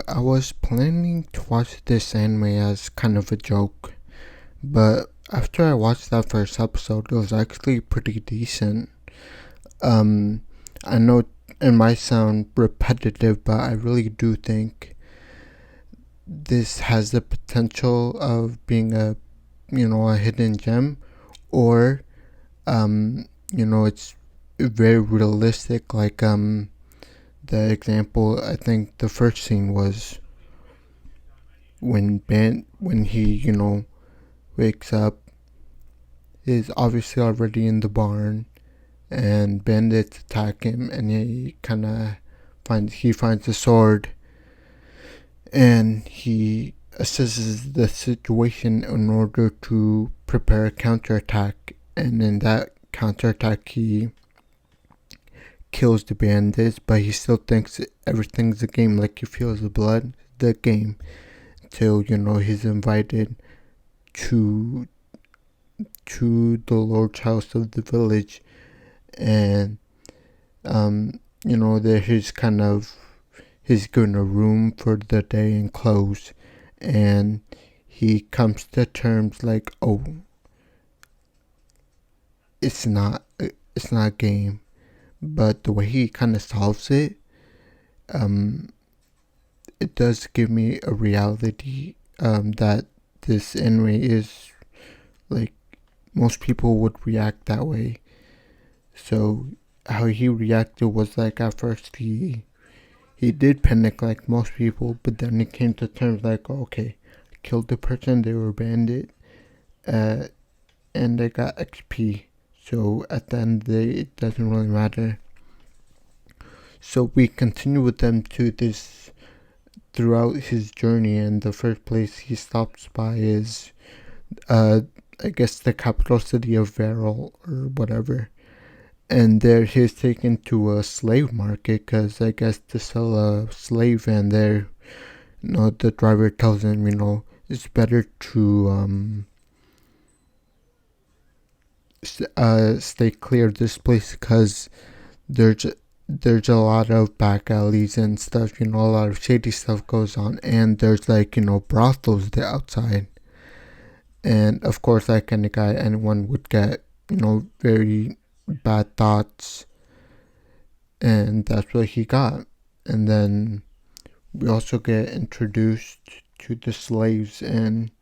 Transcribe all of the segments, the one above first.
I was planning to watch this anime as kind of a joke, but after I watched that first episode, it was actually pretty decent. Um, I know it might sound repetitive, but I really do think this has the potential of being a hidden gem, or, it's very realistic. Like, the example, I think the first scene was when he, wakes up, is obviously already in the barn, and bandits attack him, and he finds a sword, and he assesses the situation in order to prepare a counterattack, and in that counterattack he kills the bandits, but he still thinks everything's a game. Like, he feels the blood, the game, till he's invited to the Lord's house of the village, and there he's given a room for the day and clothes, and he comes to terms like, oh, it's not a game, but the way he kind of solves it, it does give me a reality that this anime is like most people would react that way. So how he reacted was like, at first he did panic like most people, but then he came to terms like, oh, okay, I killed the person, they were bandit, and they got XP. So at the end of the day, it doesn't really matter. So we continue with them to this throughout his journey, and the first place he stops by is, I guess, the capital city of Veril or whatever. And there he's taken to a slave market, because I guess to sell a slave, and there, the driver tells him, it's better to stay clear of this place, because there's a lot of back alleys and stuff, a lot of shady stuff goes on, and there's brothels there outside. And of course, that kind of guy, anyone would get, very bad thoughts, and that's what he got. And then we also get introduced to the slaves, and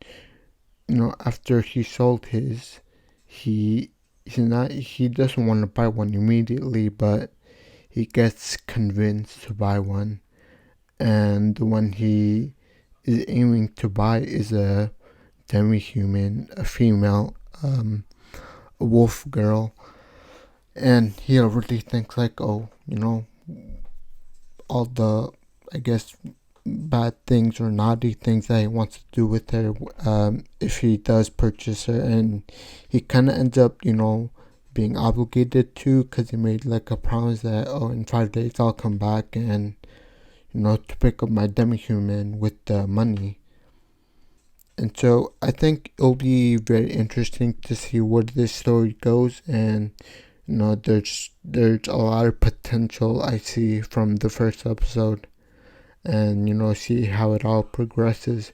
after he sold his, he doesn't want to buy one immediately, but he gets convinced to buy one, and the one he is aiming to buy is a demi-human, a female, a wolf girl. And he already thinks like, oh, all the, I guess, bad things or naughty things that he wants to do with her, if he does purchase her. And he kind of ends up, being obligated to, because he made like a promise that, oh, in 5 days I'll come back and, to pick up my demi-human with the money. And so I think it'll be very interesting to see where this story goes, and there's a lot of potential I see from the first episode, and see how it all progresses.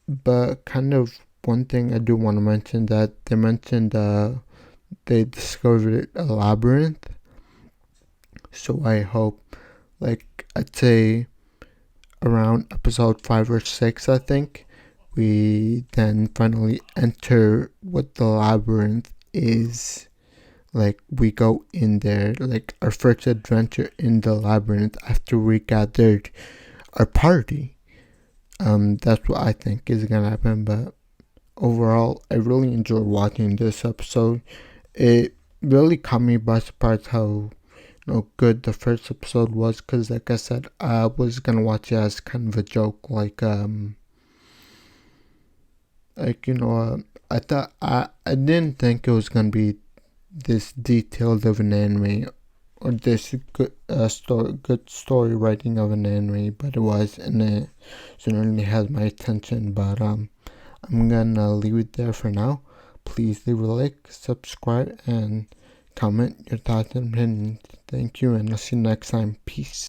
But kind of one thing I do want to mention, that they mentioned they discovered a labyrinth. So I hope, like, I'd say around episode 5 or 6, I think, we then finally enter what the labyrinth is. Like, we go in there, like our first adventure in the labyrinth after we gathered our party. That's what I think is gonna happen. But overall, I really enjoyed watching this episode. It really caught me by surprise how good the first episode was, because like I said, I was gonna watch it as kind of a joke, I thought I didn't think it was gonna be this detailed of an anime, or this good story writing of an anime, but it was, and it certainly has my attention. But I'm gonna leave it there for now. Please leave a like, subscribe, and comment your thoughts and opinions. Thank you, and I'll see you next time. Peace.